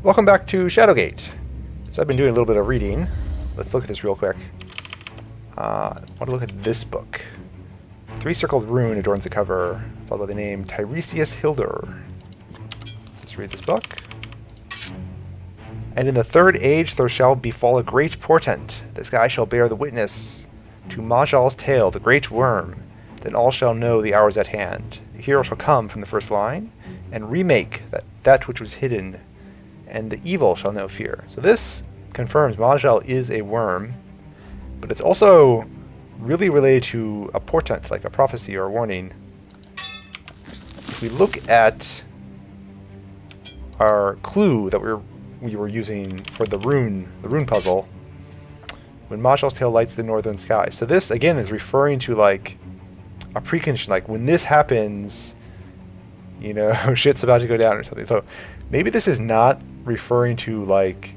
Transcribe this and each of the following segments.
Welcome back to Shadowgate. So I've been doing a little bit of reading. Let's look at this real quick. I want to look at this book. Three-circled rune adorns the cover, followed by the name Tiresias Hildur. Let's read this book. And in the third age there shall befall a great portent. The sky shall bear the witness to Majal's tale, the great worm. Then all shall know the hour is at hand. The hero shall come from the first line, and remake that which was hidden, and the evil shall know fear. So this confirms Majal is a worm, but it's also really related to a portent, like a prophecy or a warning. If we look at our clue that we were using for the rune puzzle, when Majal's tale lights the northern sky. So this again is referring to like a precondition, like when this happens, you know, shit's about to go down or something. So maybe this is not referring to like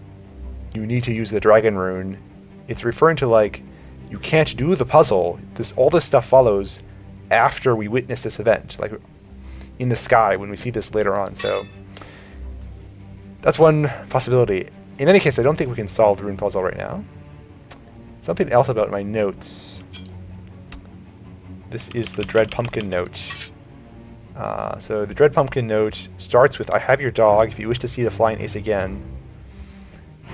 you need to use the dragon rune. It's referring to like you can't do the puzzle. All this stuff follows after we witness this event, like in the sky when we see this later on. So that's one possibility. In any case, I don't think we can solve the rune puzzle right now. Something else about my notes. This is the Dread Pumpkin note. So the Dread Pumpkin note starts with, I have your dog if you wish to see the flying ace again.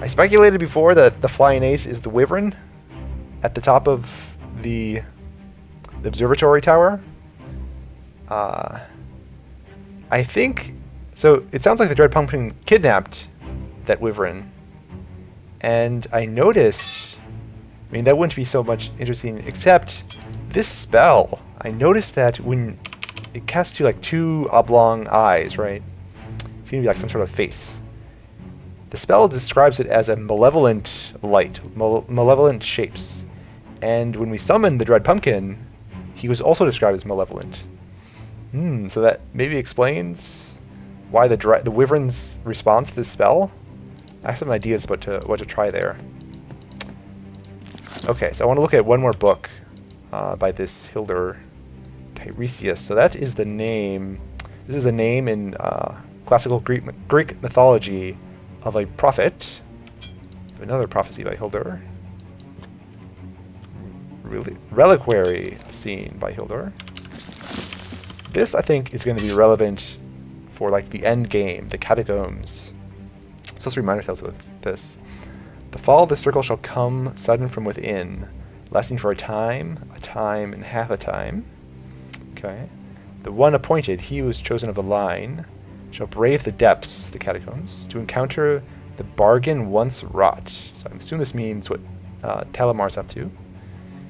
I speculated before that the flying ace is the wyvern at the top of the observatory tower. I think, so it sounds like the Dread Pumpkin kidnapped that wyvern. And I noticed, I mean that wouldn't be so much interesting, except this spell, I noticed that when it casts you like two oblong eyes, right? It's going to be like some sort of face. The spell describes it as a malevolent light, malevolent shapes. And when we summoned the Dread Pumpkin, he was also described as malevolent. So that maybe explains why the wyvern's response to this spell. I have some ideas about what to try there. Okay, so I want to look at one more book by this Hildur. Tiresias. So that is the name. This is the name in classical Greek mythology of a prophet. Another prophecy by Hildur. Reliquary scene by Hildur. This, I think, is going to be relevant for like the end game, the catacombs. So let's remind ourselves of this. The fall of the circle shall come sudden from within, lasting for a time, and half a time. Okay. The one appointed, he who is chosen of the line, shall brave the depths, the catacombs, to encounter the bargain once wrought. So I assume this means what Talamar's up to.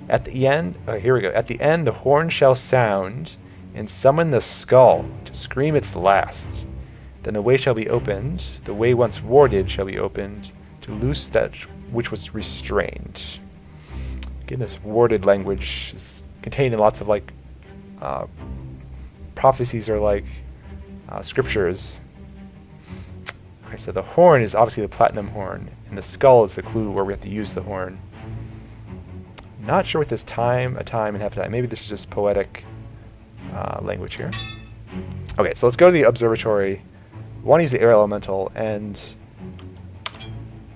At the end, here we go. At the end, the horn shall sound and summon the skull to scream its last. Then the way shall be opened, the way once warded shall be opened, to loose that which was restrained. Again, this warded language is contained in lots of like prophecies or like scriptures. Okay, so the horn is obviously the platinum horn, and the skull is the clue where we have to use the horn. Not sure what this time, a time, and half a time. Maybe this is just poetic language here. Okay, so let's go to the observatory. We want to use the air elemental, and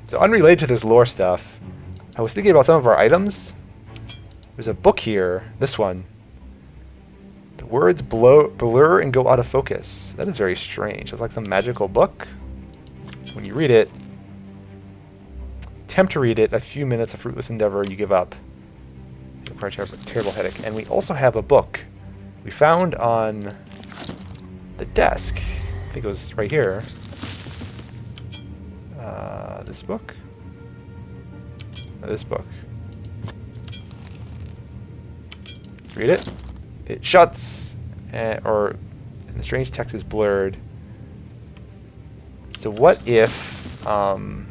so unrelated to this lore stuff, I was thinking about some of our items. There's a book here, this one. The words blur and go out of focus. That is very strange. It's like some magical book. When you read it, attempt to read it, a few minutes of fruitless endeavor, you give up. You require terrible headache. And we also have a book we found on the desk. I think it was right here. This book? This book. Let's read it. It shuts, and the strange text is blurred. So what if, I'm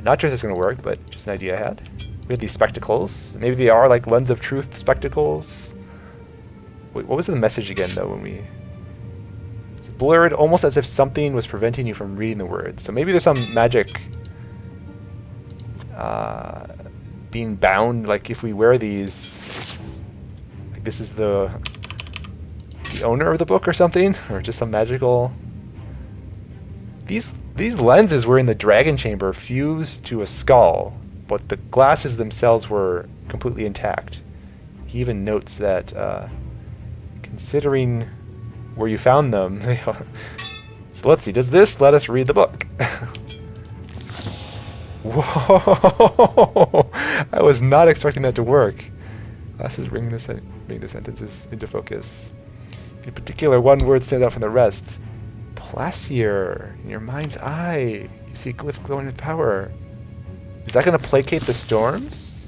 not sure if this is going to work, but just an idea I had. We have these spectacles. Maybe they are like lens of truth spectacles. Wait, what was the message again though when we... It's blurred, almost as if something was preventing you from reading the words. So maybe there's some magic being bound, like if we wear these... This is the owner of the book or something, or just some magical These lenses were in the dragon chamber fused to a skull, but the glasses themselves were completely intact. He even notes that, considering where you found them... So let's see, does this let us read the book? Whoa! I was not expecting that to work. Glasses bring the sentences into focus. In particular, one word stands out from the rest. Placier. In your mind's eye. You see a glyph glowing with power. Is that going to placate the storms?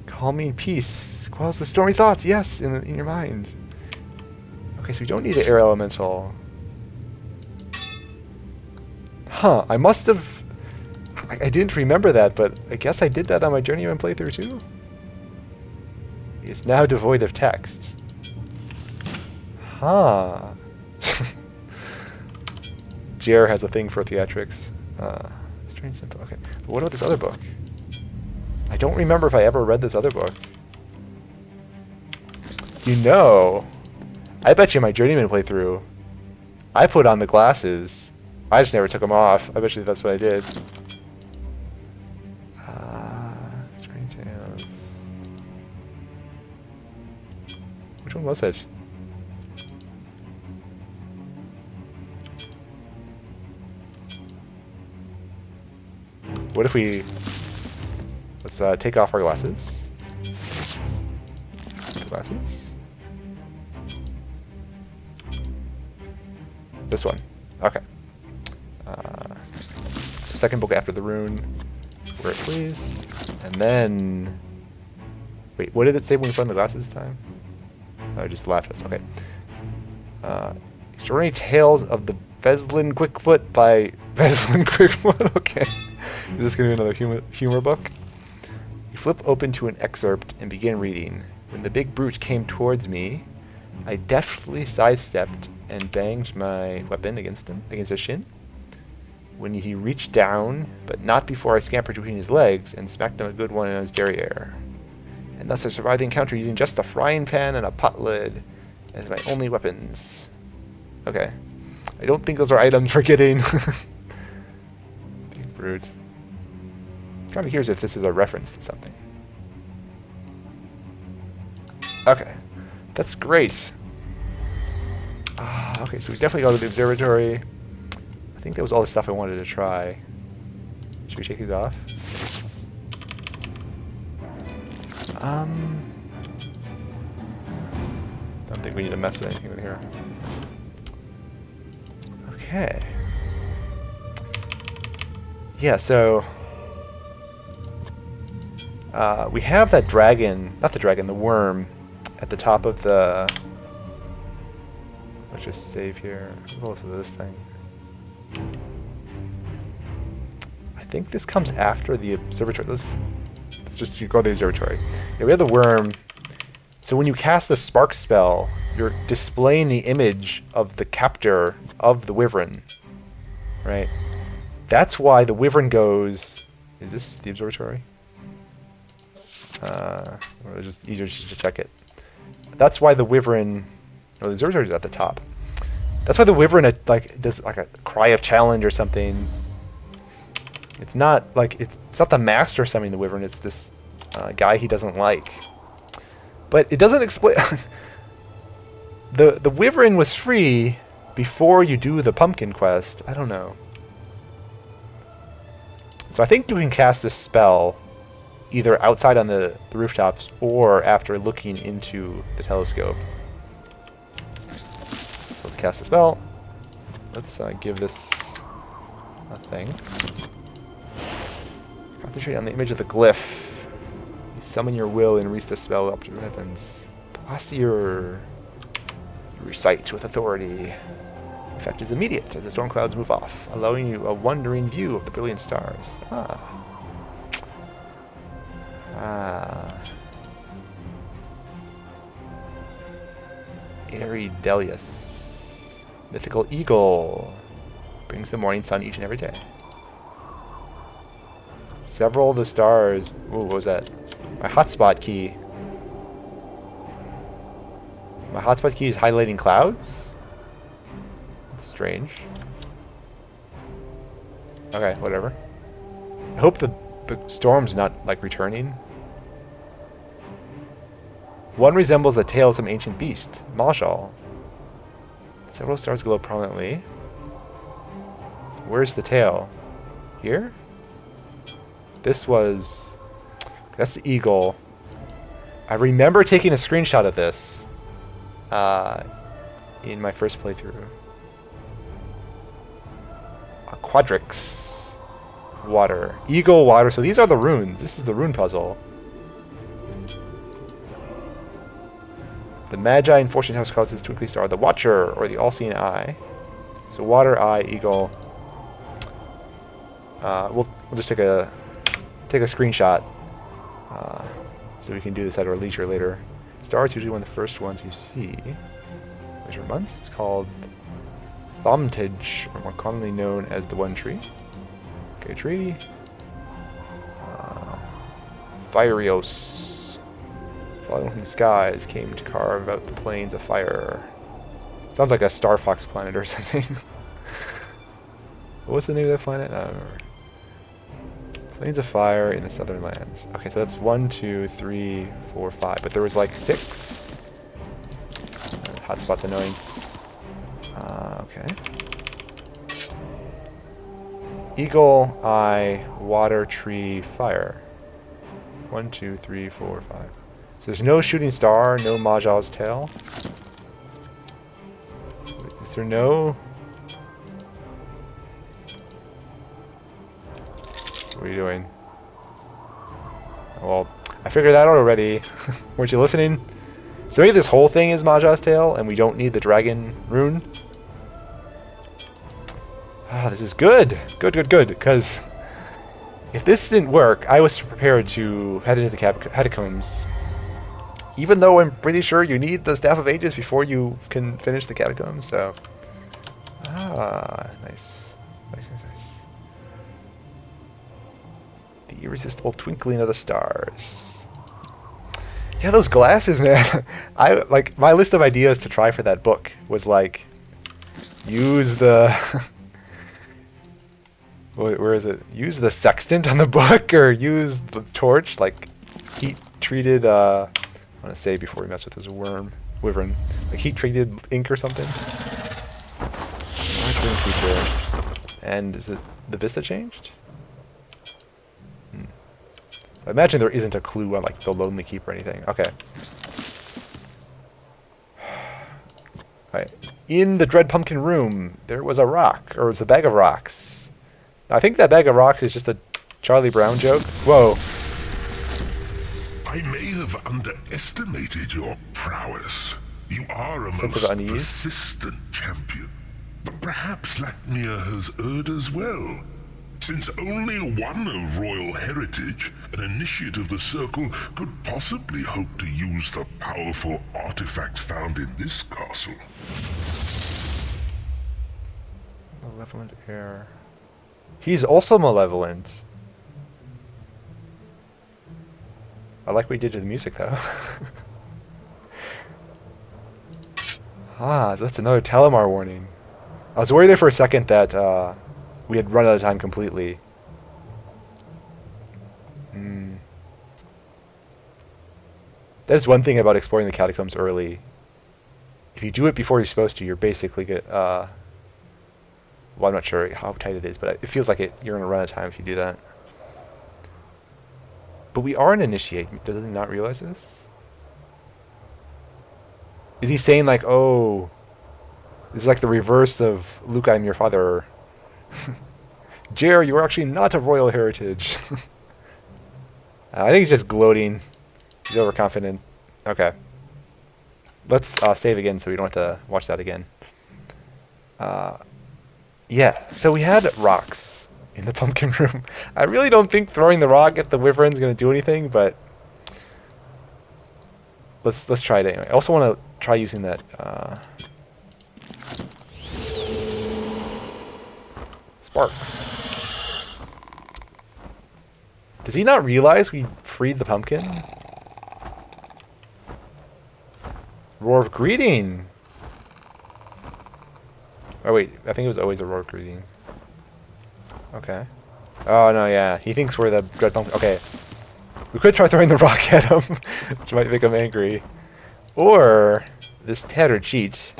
Calming peace. Quells the stormy thoughts. Yes, in your mind. Okay, so we don't need the air elemental. Huh, I must have... I didn't remember that, but I guess I did that on my Journeyman playthrough too? It's now devoid of text. Huh. Jer has a thing for theatrics. Strange simple. Okay, but what about this other book? I don't remember if I ever read this other book. You know, I bet you my Journeyman playthrough, I put on the glasses. I just never took them off. I bet you that's what I did. Strange Tales. Which one was it? What if we... Let's take off our glasses. Glasses. This one. Okay. So second book after the rune. Where it please. And then... Wait, what did it say when we found the glasses this time? Oh, it just laughed at us. Okay. Extraordinary Tales of the Veslin Quickfoot by Veslin Quickfoot. Okay. Is this going to be another humor book? You flip open to an excerpt and begin reading. When the big brute came towards me, I deftly sidestepped and banged my weapon against his shin. When he reached down, but not before I scampered between his legs and smacked him a good one in his derriere. And thus I survived the encounter using just a frying pan and a pot lid as my only weapons. Okay. I don't think those are items for getting. Big brute. Kind of curious if this is a reference to something. Okay. That's great. Okay, so we definitely go to the observatory. I think that was all the stuff I wanted to try. Should we take these off? Don't think we need to mess with anything with here. Okay. Yeah, so... we have that dragon, not the dragon, the worm, at the top of the... Let's just save here. What else is this thing? I think this comes after the observatory. Let's just go to the observatory. Yeah, we have the worm. So when you cast the sparrx spell, you're displaying the image of the captor of the wyvern, right? That's why the wyvern goes... Is this the observatory? Or it's just easier just to check it. That's why the wyvern... No, the observatory is at the top. That's why the wyvern does like a cry of challenge or something. It's not like it's not the master summoning the wyvern. It's this guy he doesn't like. But it doesn't explain. the wyvern was free before you do the pumpkin quest. I don't know. So I think you can cast this spell either outside on the rooftops or after looking into the telescope. So let's cast the spell. Let's give this a thing. Concentrate on the image of the glyph. You summon your will and reach the spell up to the heavens. Placier. You recite with authority. The effect is immediate as the storm clouds move off, allowing you a wondering view of the brilliant stars. Airy Delius. Mythical eagle. Brings the morning sun each and every day. Several of the stars... Ooh, what was that? My hotspot key. My hotspot key is highlighting clouds? That's strange. Okay, whatever. I hope the storm's not, like, returning. One resembles the tail of some ancient beast. Mahjal. Several stars glow prominently. Where's the tail? Here? This was... That's the eagle. I remember taking a screenshot of this in my first playthrough. A quadrix. Water. Eagle, water. So these are the runes. This is the rune puzzle. The Magi in Fortune House calls this twinkling star the Watcher, or the all-seeing eye. So water, eye, eagle. We'll just take a screenshot so we can do this at our leisure later. Star is usually one of the first ones you see. Measurements. It's called Thaumaturge, or more commonly known as the One Tree. Okay, tree. Firios. Falling from the skies came to carve out the plains of fire. Sounds like a Starfox planet or something. What was the name of that planet? I don't remember. Plains of fire in the southern lands. Okay, so that's 1, 2, 3, 4, 5. But there was like 6. Hotspot's annoying. Okay. Eagle, eye, water, tree, fire. 1, 2, 3, 4, 5. So there's no shooting star, no Mahjal's tail. Is there no... What are you doing? Well, I figured that out already. Weren't you listening? So maybe this whole thing is Mahjal's tail, and we don't need the dragon rune? Ah, this is good. Good, because if this didn't work, I was prepared to head into the catacombs. Even though I'm pretty sure you need the Staff of Ages before you can finish the catacombs, so... Ah, nice. Nice. The irresistible twinkling of the stars. Yeah, those glasses, man. My list of ideas to try for that book was like, use the... Where is it? Use the sextant on the book, or use the torch, like heat-treated, I want to say before we mess with this wyvern, like heat-treated ink or something. Large winged creature. And is it the vista changed? I imagine there isn't a clue on like the Lonely Keep or anything. Okay. Alright. In the Dread Pumpkin room, there was a rock, or it was a bag of rocks. I think that bag of rocks is just a Charlie Brown joke. Whoa. I may have underestimated your prowess. You are a Sense of most unease. persistent champion. But perhaps Lackmere has erred as well. Since only one of royal heritage, an initiate of the Circle, could possibly hope to use the powerful artifacts found in this castle. Malevolent air. He's also malevolent. I like what we did to the music, though. Ah, that's another Telemar warning. I was worried there for a second that we had run out of time completely. That is one thing about exploring the catacombs early. If you do it before you're supposed to, you're basically well, I'm not sure how tight it is, but it feels like you're going to run out of time if you do that. But we are an initiate. Does he not realize this? Is he saying like, oh, this is like the reverse of Luke, I'm your father. Jer, you are actually not of royal heritage. I think he's just gloating. He's overconfident. Okay. Let's save again so we don't have to watch that again. Yeah, so we had rocks in the pumpkin room. I really don't think throwing the rock at the wyvern is going to do anything, but let's try it anyway. I also want to try using that sparrx. Does he not realize we freed the pumpkin? Roar of greeting. Oh wait, I think it was always a road greeting. Okay. Oh no, yeah. He thinks we're the dread pumpkin. Okay. We could try throwing the rock at him, which might make him angry. Or this tattered cheat.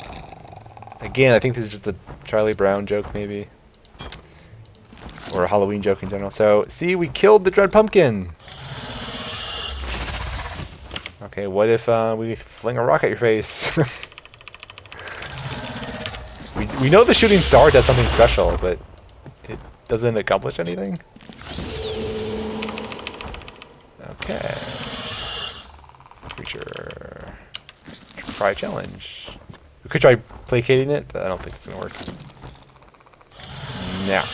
Again, I think this is just a Charlie Brown joke, maybe. Or a Halloween joke in general. So, see, we killed the dread pumpkin! Okay, what if we fling a rock at your face? we know the shooting star does something special, but it doesn't accomplish anything? Okay. Creature. Try challenge. We could try placating it, but I don't think it's gonna work. Now.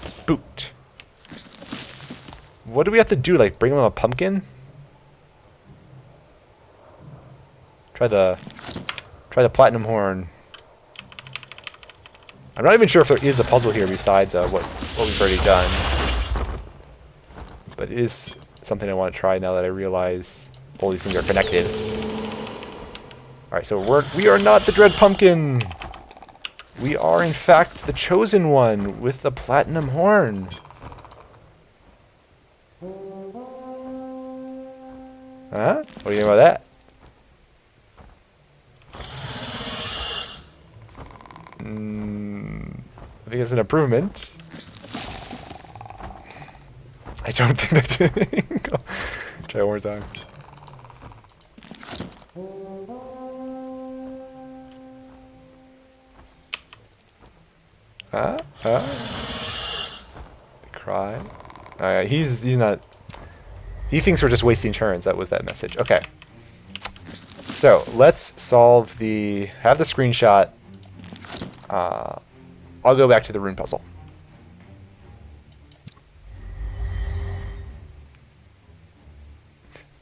Spooked. What do we have to do? Like, bring him a pumpkin? Try the platinum horn. I'm not even sure if there is a puzzle here besides what we've already done. But it is something I want to try now that I realize all these things are connected. Alright, so we are not the dread pumpkin! We are in fact the chosen one with the platinum horn. Huh? What do you think about that? I think it's an improvement. I don't think that's anything. Try one more time. Cry. Alright, he's not. He thinks we're just wasting turns. That was that message. Okay. So let's solve the. Have the screenshot. I'll go back to the rune puzzle.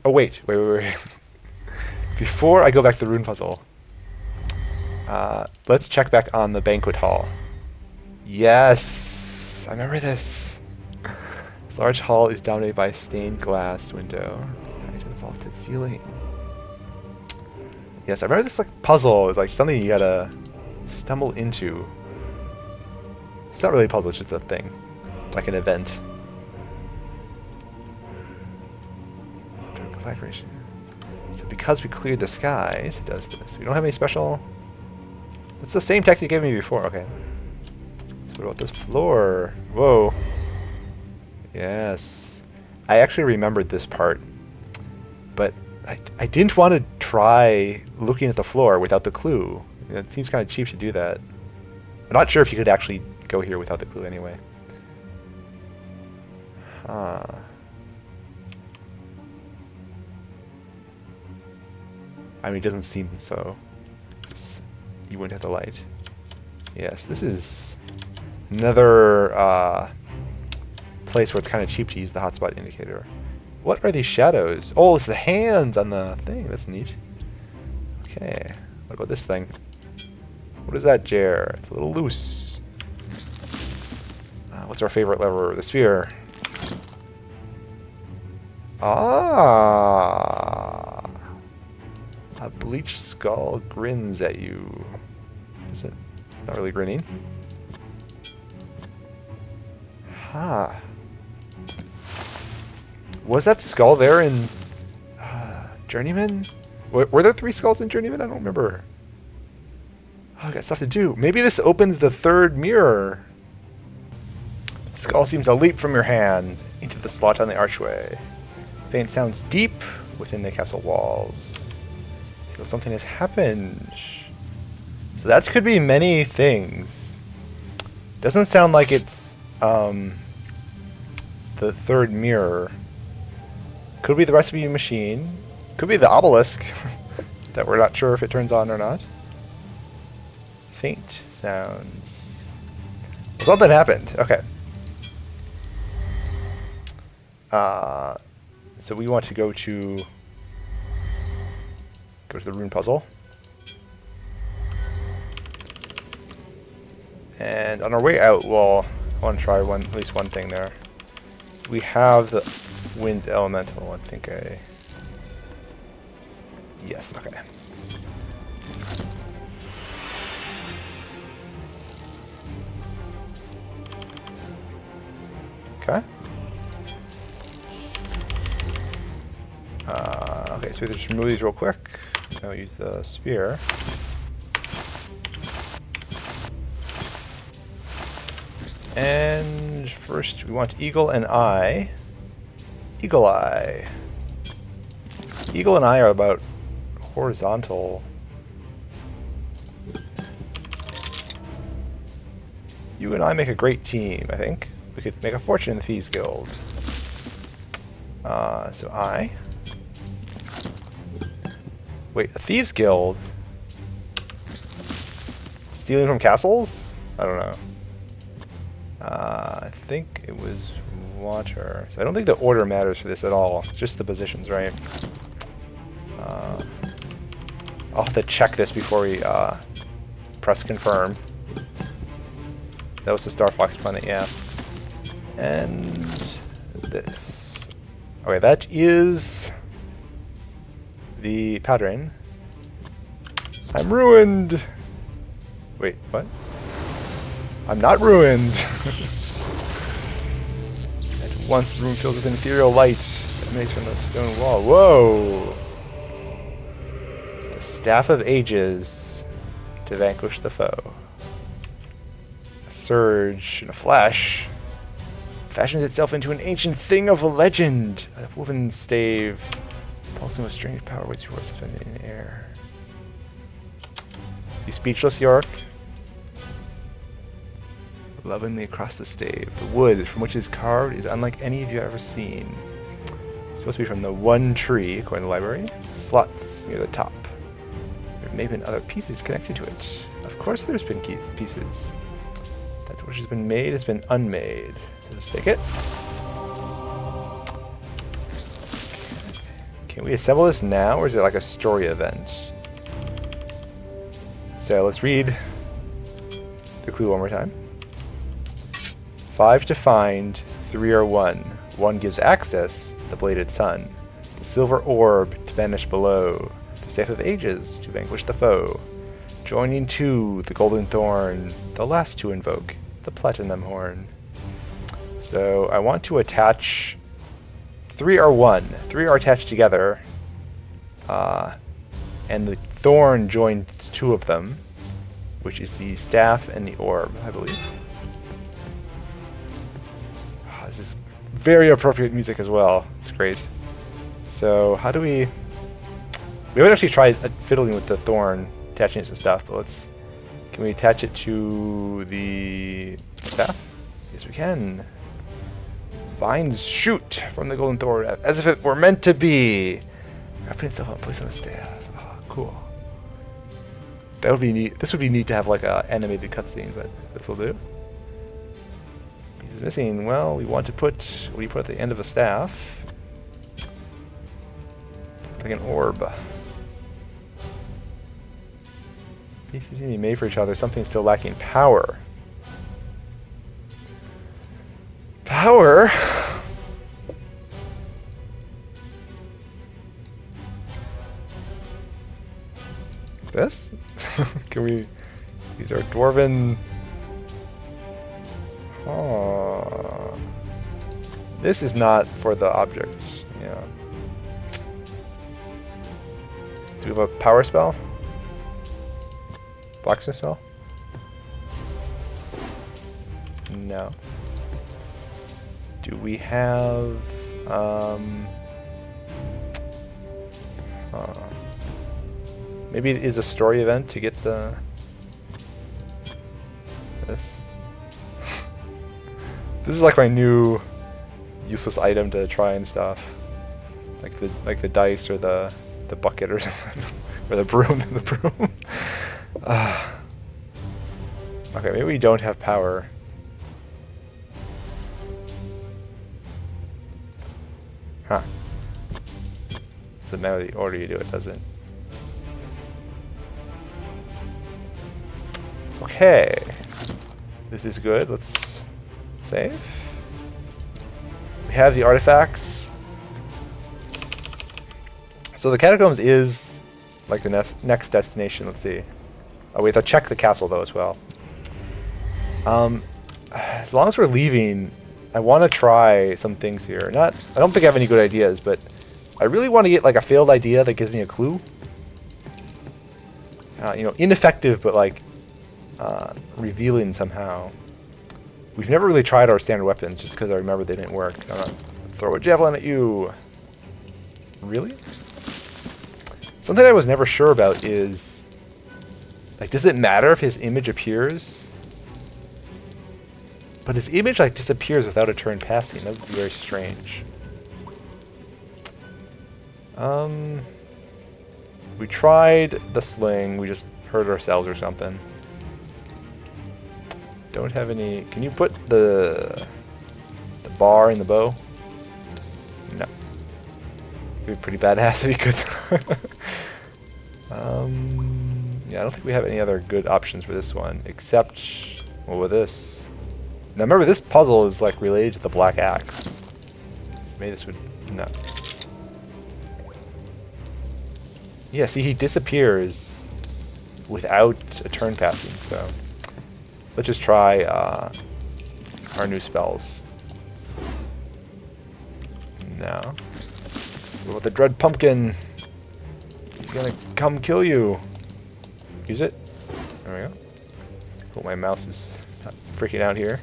Oh wait. Before I go back to the rune puzzle, let's check back on the banquet hall. Yes, I remember this. This large hall is dominated by a stained glass window tied to the vaulted ceiling. Yes, I remember this like puzzle is like something you gotta stumble into. It's not really a puzzle, it's just a thing. Like an event. Vibration. So because we cleared the skies, it does this. We don't have any special... It's the same text you gave me before, okay. So what about this floor? Whoa. Yes. I actually remembered this part. But I didn't want to try looking at the floor without the clue. It seems kind of cheap to do that. I'm not sure if you could actually go here without the clue anyway. Huh. I mean, it doesn't seem so. You wouldn't have the light. Yes, this is another place where it's kind of cheap to use the hotspot indicator. What are these shadows? Oh, it's the hands on the thing. That's neat. Okay. What about this thing? What is that, Jer? It's a little loose. What's our favorite lever? The sphere. Ah! A bleached skull grins at you. Is it? Not really grinning. Huh. Was that skull there in Journeyman? Were there 3 skulls in Journeyman? I don't remember. Oh, I got stuff to do. Maybe this opens the 3rd mirror. Skull seems to leap from your hand into the slot on the archway. Faint sounds deep within the castle walls. So something has happened. So that could be many things. Doesn't sound like it's the 3rd mirror. Could be the recipe machine. Could be the obelisk that we're not sure if it turns on or not. Faint sounds. Something happened. Okay. So we want to go to the rune puzzle. And on our way out, well, I want to try at least one thing there. We have the wind elemental. I think yes, okay. Okay. Okay, so we just remove these real quick. I'll use the spear. And first we want eagle and eye. Eagle eye. Eagle and eye are about horizontal. You and I make a great team, I think. We could make a fortune in the Thieves Guild. So I. Wait, a Thieves Guild? Stealing from castles? I don't know. I think it was water. So I don't think the order matters for this at all. It's just the positions, right? I'll have to check this before we press confirm. That was the Starfox planet, yeah. And this. Okay, that is the Padrin. I'm ruined! Wait, what? I'm not ruined! At once the room fills with an ethereal light that emanates from the stone wall. Whoa! The Staff of Ages to vanquish the foe. A surge in a flash fashions itself into an ancient thing of legend. A woven stave, pulsing with strange power, waits before suspended in the air. You speechless, York? Lovingly across the stave. The wood from which it is carved is unlike any of you have ever seen. It's supposed to be from the one tree, according to the library. Slots near the top. There may have been other pieces connected to it. Of course there's been pieces. That which has been made has been unmade. So let's take it. Can we assemble this now, or is it like a story event? So let's read the clue one more time. 5 to find, 3 are 1. 1 gives access, the bladed sun. The silver orb to vanish below. The staff of ages to vanquish the foe. Joining 2, the golden thorn. The last to invoke, the platinum horn. So I want to attach 3 are 1. 3 are attached together. And the thorn joined 2 of them, which is the staff and the orb, I believe. This is very appropriate music as well. It's great. So how do we haven't actually tried fiddling with the thorn, attaching it to stuff, but can we attach it to the staff? Yes, we can. Vines shoot from the golden thorn as if it were meant to be. Wrapping itself on place on the staff. Oh, cool. That would be neat. This would be neat to have like a animated cutscene, but this will do. Pieces missing. Well, we want to put. What do you put at the end of a staff? Like an orb. Pieces need to be made for each other. Something's still lacking. Power. Power. This? Can we use our dwarven? Oh, this is not for the objects. Yeah. Do we have a power spell? Blacksmith spell? No. Do we have maybe it is a story event to get the this. This is like my new useless item to try and stuff. Like the dice or the bucket or something. Or the broom. The broom. Okay, maybe we don't have power. Huh. Doesn't matter the order you do it, does it? Okay. This is good. Let's save. We have the artifacts. So the catacombs is like the next destination. Let's see. Oh, we have to check the castle though as well. As long as we're leaving I want to try some things here. I don't think I have any good ideas, but I really want to get like a failed idea that gives me a clue. You know, ineffective, but like revealing somehow. We've never really tried our standard weapons just because I remember they didn't work. I'm gonna throw a javelin at you. Really? Something I was never sure about is, like, does it matter if his image appears? But his image, like, disappears without a turn passing. That would be very strange. We tried the sling. We just hurt ourselves or something. Don't have any... Can you put the bar in the bow? No. It'd be pretty badass if you could. Yeah, I don't think we have any other good options for this one, except... What with this? Now remember, this puzzle is like related to the black axe. Maybe this would... No. Yeah, see, he disappears without a turn passing, so... Let's just try our new spells. No. What about the Dread Pumpkin? He's gonna come kill you. Use it. There we go. Oh, my mouse is not freaking out here.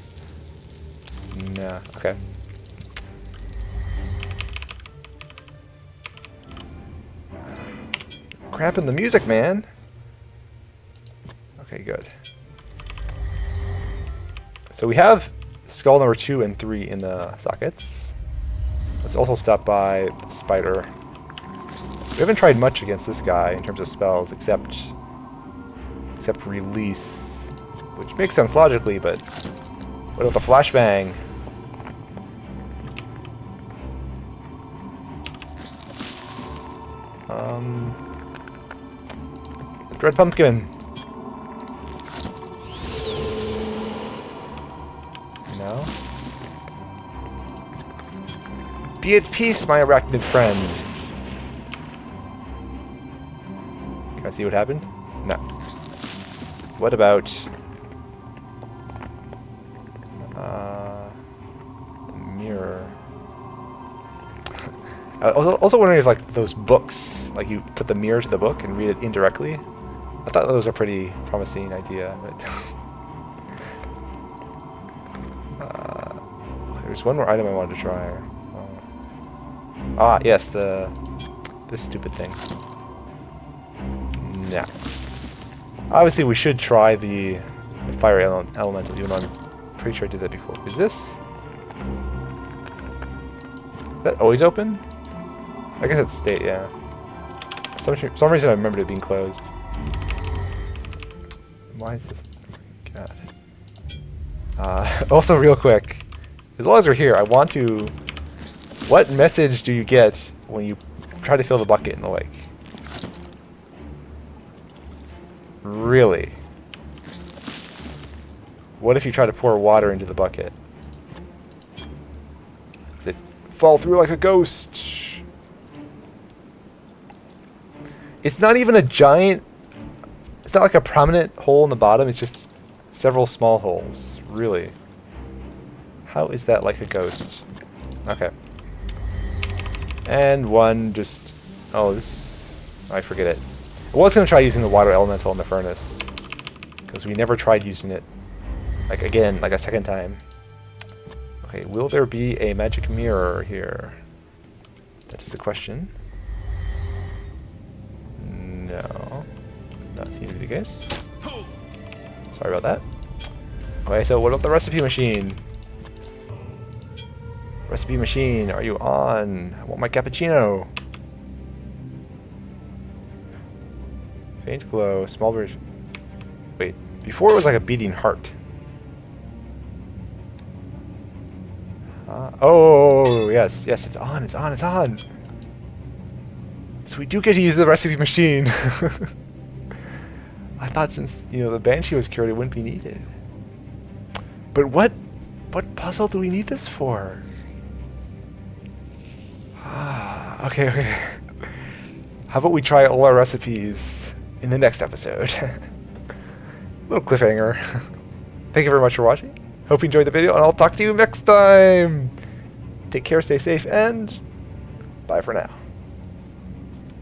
Nah, okay. Crap in the music, man. Okay, good. So we have skull number 2 and 3 in the sockets. Let's also stop by the spider. We haven't tried much against this guy in terms of spells, except release, which makes sense logically, but what about the flashbang? The Dread Pumpkin. No. Be at peace, my arachnid friend. Can I see what happened? No. What about the mirror? I was also wondering if, like, those books, like, you put the mirror to the book and read it indirectly. I thought that was a pretty promising idea, but there's one more item I wanted to try. Yes, this stupid thing. Nah. Obviously, we should try the fire elemental, even though I'm pretty sure I did that before. Is this? Is that always open? I guess it's state, yeah. For some reason I remembered it being closed. Why is this? God. Also, real quick, as long as we're here, I want to... What message do you get when you try to fill the bucket in the lake? Really? What if you try to pour water into the bucket? Does it fall through like a ghost? It's not even a giant... It's not like a prominent hole in the bottom, it's just several small holes. Really? How is that like a ghost? Okay. And one just... Oh, this... I forget it. I was going to try using the water elemental in the furnace, because we never tried using it, like, again, like a second time. Okay, will there be a magic mirror here? That is the question. No. Not seem to be the case. Sorry about that. Okay, so what about the recipe machine? Recipe machine, are you on? I want my cappuccino. Faint glow, small version. Wait, before it was like a beating heart. Oh, yes, yes, it's on, it's on, it's on. So we do get to use the recipe machine. I thought since, you know, the Banshee was cured, it wouldn't be needed. But what puzzle do we need this for? Okay. How about we try all our recipes in the next episode? Little cliffhanger. Thank you very much for watching. Hope you enjoyed the video, and I'll talk to you next time. Take care, stay safe, and bye for now.